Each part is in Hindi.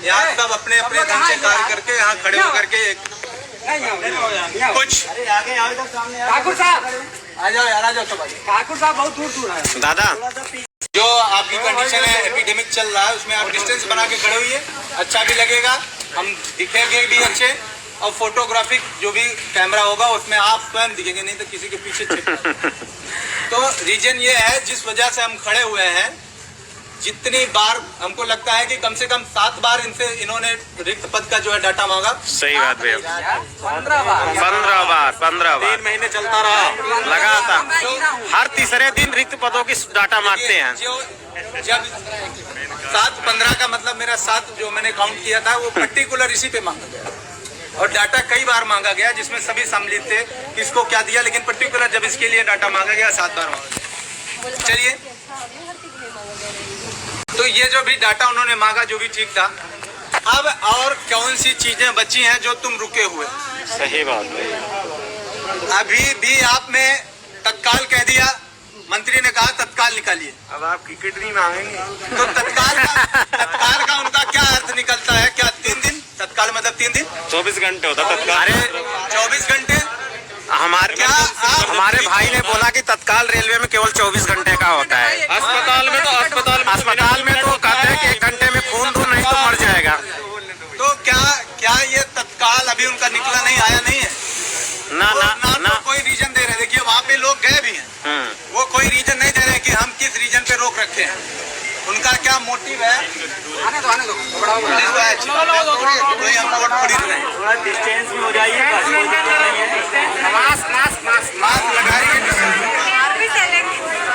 यहाँ सब अपने अपने ढंग से कार्य करके यहाँ खड़े होकर के कुछ ठाकुर साहब आ जाओ यार, आ जाओ सब। ठाकुर साहब बहुत दूर दूर है दादा। जो आपकी कंडीशन है, एपिडेमिक चल रहा है, उसमें आप डिस्टेंस बना के खड़े हुई है, अच्छा भी लगेगा, हम दिखेंगे भी अच्छे। और फोटोग्राफिक जो भी कैमरा होगा उसमें आप स्वयं दिखेंगे, नहीं तो किसी के पीछे तो रीजन ये है जिस वजह से हम खड़े हुए हैं, जितनी बार हमको लगता है कि कम से कम 7 बार इन्होंने रिक्त पद का जो है डाटा मांगा। सही बात भैया। 15 बार 3 महीने चलता रहा लगातार। हर तीसरे दिन रिक्त पदों की डाटा मांगते हैं। जब 7-15 का मतलब मेरा 7 जो मैंने काउंट किया था वो पर्टिकुलर इसी पे मांगा गया, और डाटा कई बार मांगा गया जिसमें सभी सम्मिलित थे, किसको क्या दिया, लेकिन पर्टिकुलर जब इसके लिए डाटा मांगा गया 7 बार मांगा। चलिए, तो ये जो भी डाटा उन्होंने मांगा जो भी ठीक था। अब और कौन सी चीजें बची हैं जो तुम रुके हुए? सही बात है। अभी भी आपने तत्काल कह दिया, मंत्री ने कहा तत्काल निकालिए। अब आप टिकट नहीं मांगेंगे तो तत्काल का उनका क्या अर्थ निकलता है? क्या 3 दिन? तत्काल मतलब 3 दिन, 24 घंटे होता तत्काल। अरे 24 घंटे हमारे भाई ने बोला कि तत्काल रेलवे में केवल 24 घंटे का होता है। अस्पताल में तो कहते हैं कि 1 घंटे में खून दो, नहीं तो मर जाएगा। तो क्या ये तत्काल अभी उनका निकला नहीं, आया नहीं है? ना तो कोई रीजन दे रहे। देखिए वहाँ पे लोग गए भी हैं, वो कोई रीजन नहीं दे रहे कि हम किस रीजन पे रोक रखे हैं। उनका क्या मोटिव है? आने दो कोई हम वोट खरीद रहे हैं, थोड़ा डिस्टेंस में हो जाइए, मास्क लगाइए,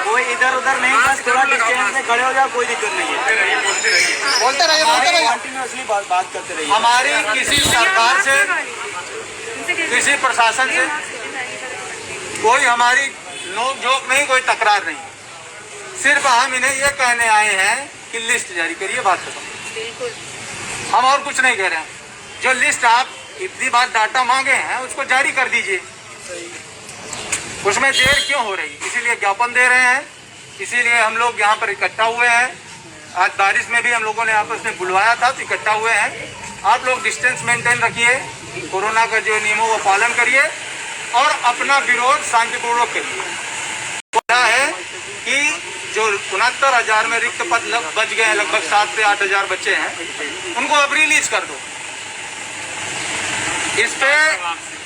कोई इधर उधर नहीं, बस थोड़ा डिस्टेंस में खड़े हो जाओ, कोई दिक्कत नहीं है। बोलते रहिए कंटिन्यूअसली बात करते रहिए। हमारी किसी सरकार से, किसी प्रशासन से कोई हमारी नोक झोंक नहीं, कोई तकरार नहीं। सिर्फ हम इन्हें ये कहने आए हैं कि लिस्ट जारी करिए, बात खत्म। हम और कुछ नहीं कह रहे हैं। जो लिस्ट आप इतनी बार डाटा मांगे हैं उसको जारी कर दीजिए। उसमें देर क्यों हो रही? इसीलिए ज्ञापन दे रहे हैं, इसीलिए हम लोग यहाँ पर इकट्ठा हुए हैं। आज बारिश में भी हम लोगों ने आपस में बुलवाया था तो इकट्ठा हुए हैं। आप लोग डिस्टेंस मेंटेन रखिए, कोरोना का जो नियमों का पालन करिए और अपना विरोध शांतिपूर्वक करिए। है कि जो 69,000 में रिक्त पद बच गए हैं, लगभग 7 से 8,000 बच्चे हैं, उनको अब रिलीज कर दो। इस पे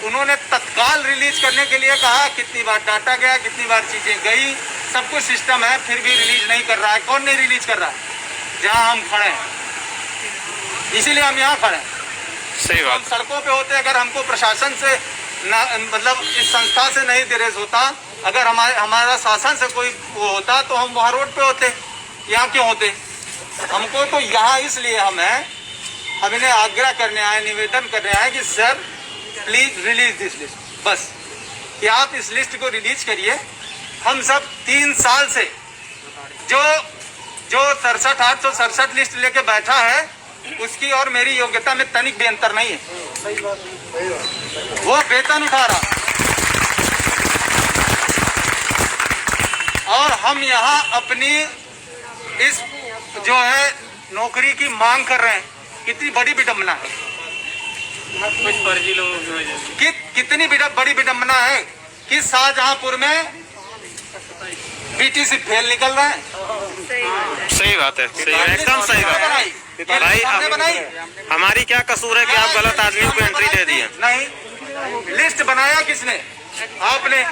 उन्होंने तत्काल रिलीज करने के लिए कहा, कितनी बार डाटा गया, कितनी बार चीजें गई, सब कुछ सिस्टम है, फिर भी रिलीज नहीं कर रहा है। कौन नहीं रिलीज कर रहा है? जहां हम खड़े हैं, इसीलिए हम यहाँ खड़े हैं। सही बात। हम सड़कों पे होते, अगर हमको प्रशासन से मतलब इस संस्था से नहीं दिरेज होता, अगर हमारा शासन से कोई वो होता तो हम वहाँ रोड पे होते। यहाँ क्यों होते? हमको तो यहाँ इसलिए हम इन्हें आग्रह करने आए, निवेदन करने आए कि sir please release this list. बस कि आप इस लिस्ट को रिलीज करिए। हम सब 3 साल से जो 67,867 लिस्ट लेके बैठा है, उसकी और मेरी योग्यता में तनिक भी अंतर नहीं है। वो वेतन उठा रहा और हम यहाँ अपनी इस जो है नौकरी की मांग कर रहे हैं। कितनी बड़ी विडंबना है, कुछ फर्जी लोग कितनी बड़ी विडंबना है कि शाहजहांपुर में बीटीसी फेल निकल रहा है। सही बात है, सही, एकदम सही बात है भाई। हमारी क्या कसूर है कि आप गलत आदमियों को एंट्री दे दिए? नहीं, लिस्ट बनाया किसने? आपने।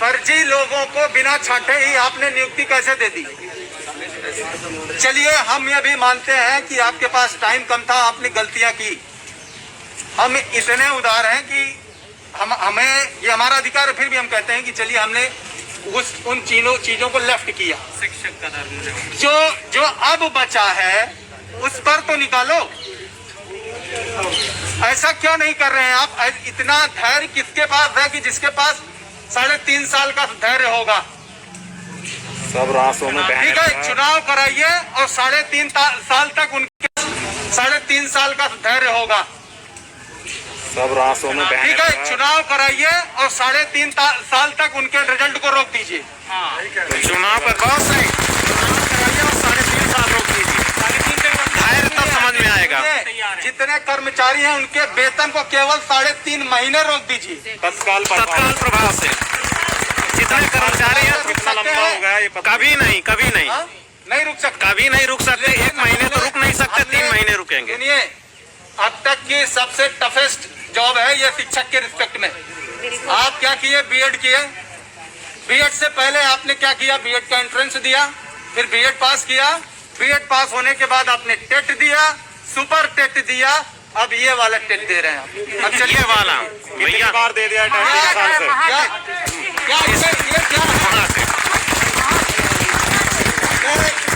फर्जी लोगों को बिना छांटे ही आपने नियुक्ति कैसे दे दी? चलिए, हम ये भी मानते हैं कि आपके पास टाइम कम था, आपने गलतियां की। हम इतने उदार हैं कि हमें ये हमारा अधिकार है, फिर भी हम कहते हैं कि चलिए हमने उन चीजों को लेफ्ट किया। शिक्षक का धर्म जो अब बचा है उस पर तो निकालो। ऐसा क्यों नहीं कर रहे हैं आप? इतना धैर्य किसके पास है कि जिसके पास 3.5 साल का धैर्य होगा? सब रास्तों में ठीक है, चुनाव कराइए और 3.5 साल तक उनके 3.5 साल का धैर्य होगा। सब रास्तों में ठीक है, चुनाव कराइए और 3.5 साल तक उनके रिजल्ट को रोक दीजिए। चुनाव पर बहुत सही, चुनाव कराइए और 3.5 साल रोक दीजिए। धैर्य तब समझ में आएगा। जाएगा। जितने कर्मचारी हैं उनके वेतन को केवल 3.5 महीने रोक दीजिए तत्काल प्रभाव से। जितने कर्मचारी हैं कितना लंबा हो गया ये कभी नहीं नहीं रुक सकता। कभी नहीं रुक सकते। 1 महीने तो रुक नहीं सकते, 3 महीने रुकेंगे। सुनिए, अब तक की सबसे टफेस्ट जॉब है ये शिक्षक के रिस्पेक्ट में। आप क्या किए? बीएड किए। बीएड से पहले आपने क्या किया? बीएड का एंट्रेंस दिया, फिर बीएड पास किया। बीएड पास होने के बाद आपने टेट दिया, सुपर टेट दिया, अब ये वाला टेट दे रहे हैं आप। अब चलिए ये वाला भैया बार दे दिया क्या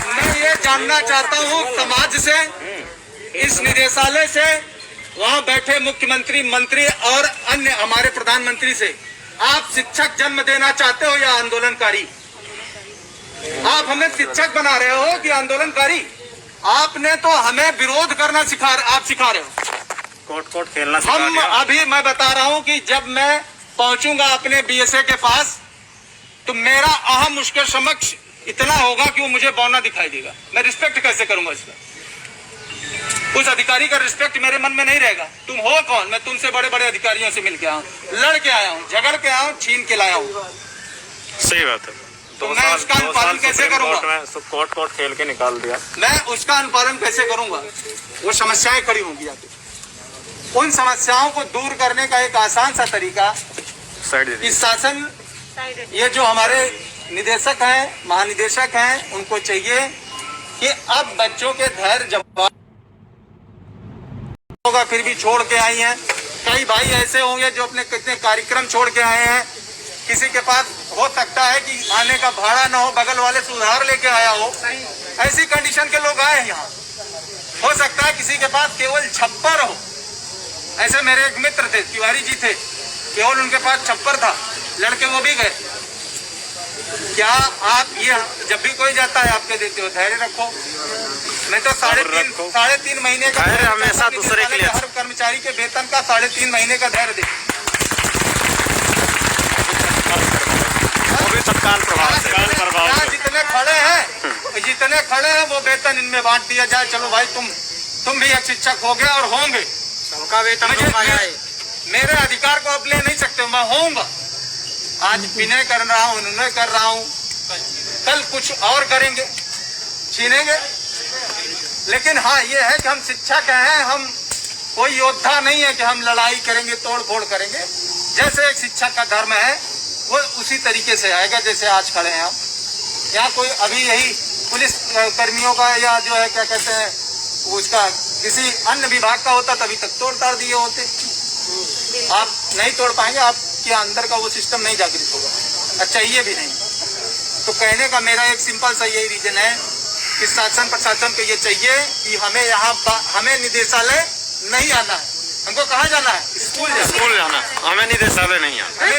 मैं ये जानना चाहता हूँ समाज से, इस निदेशालय से, वहाँ बैठे मुख्यमंत्री, मंत्री और अन्य हमारे प्रधानमंत्री से, आप शिक्षक जन्म देना चाहते हो या आंदोलनकारी? आप हमें शिक्षक बना रहे हो कि आंदोलनकारी? आपने तो हमें विरोध करना आप सिखा रहे हो। कोट खेलना हम अभी मैं बता रहा हूं कि जब मैं पहुंचूंगा अपने बीएसए के पास तो मेरा अहम उसके समक्ष इतना होगा कि वो मुझे बौना दिखाई देगा। मैं रिस्पेक्ट कैसे करूंगा इसका? उस अधिकारी का रिस्पेक्ट मेरे मन में नहीं रहेगा। तुम हो कौन? मैं तुमसे बड़े बड़े अधिकारियों से मिल के आया हूँ, लड़ के आया हूँ, झगड़ के आया हूँ, छीन के लाया हूँ। सही बात है। तो मैं उसका अनुपालन कैसे करूंगा? कोट खेल के निकाल दिया। मैं उसका अनुपालन कैसे करूंगा? वो समस्याएं खड़ी होंगी आगे। उन समस्याओं को दूर करने का एक आसान सा तरीका इस शासन, ये जो हमारे निदेशक हैं, महानिदेशक हैं, उनको चाहिए कि अब बच्चों के धैर्य जवाब होगा, फिर भी छोड़ के आई हैं। कई भाई ऐसे होंगे जो अपने कितने कार्यक्रम छोड़ के आए हैं। किसी के पास हो सकता है कि आने का भाड़ा ना हो, बगल वाले से उधार लेके आया हो। ऐसी कंडीशन के लोग आए हैं यहाँ। हो सकता है किसी के पास केवल छप्पर हो। ऐसे मेरे एक मित्र थे, तिवारी जी थे, केवल उनके पास छप्पर था, लड़के वो भी गए। क्या आप ये जब भी कोई जाता है आपके देते हो? धैर्य रखो। मैं तो 3.5 महीने का हमेशा दूसरे के लिए हर कर्मचारी के वेतन का 3.5 महीने का धैर्य दे। तत्काल प्रभाव जितने खड़े हैं वो वेतन इनमें बांट दिया जाए। चलो भाई, तुम भी एक शिक्षक हो गए और होंगे। सबका वेतन मेरे अधिकार को आप ले नहीं सकते, मैं होऊंगा। आज विनय कर रहा हूँ, निर्णय कर रहा हूँ, कल कुछ और करेंगे, छीनेंगे। लेकिन हाँ, ये है कि हम शिक्षक हैं, हम कोई योद्धा नहीं है कि हम लड़ाई करेंगे, तोड़ फोड़ करेंगे। जैसे एक शिक्षक का धर्म है वो उसी तरीके से आएगा जैसे आज खड़े हैं हम। यहाँ कोई अभी यही पुलिस कर्मियों का या जो है क्या कहते हैं उसका किसी अन्य विभाग का होता तभी तक तोड़ ताड़ दिए होते। आप नहीं तोड़ पाएंगे, आपके अंदर का वो सिस्टम नहीं जागृत होगा, चाहिए भी नहीं। तो कहने का मेरा एक सिंपल सा यही रीजन है कि शासन प्रशासन को ये चाहिए कि हमें निदेशालय नहीं आना है। हमको कहाँ जाना है? स्कूल जाना। हमें निदेशालय नहीं आना।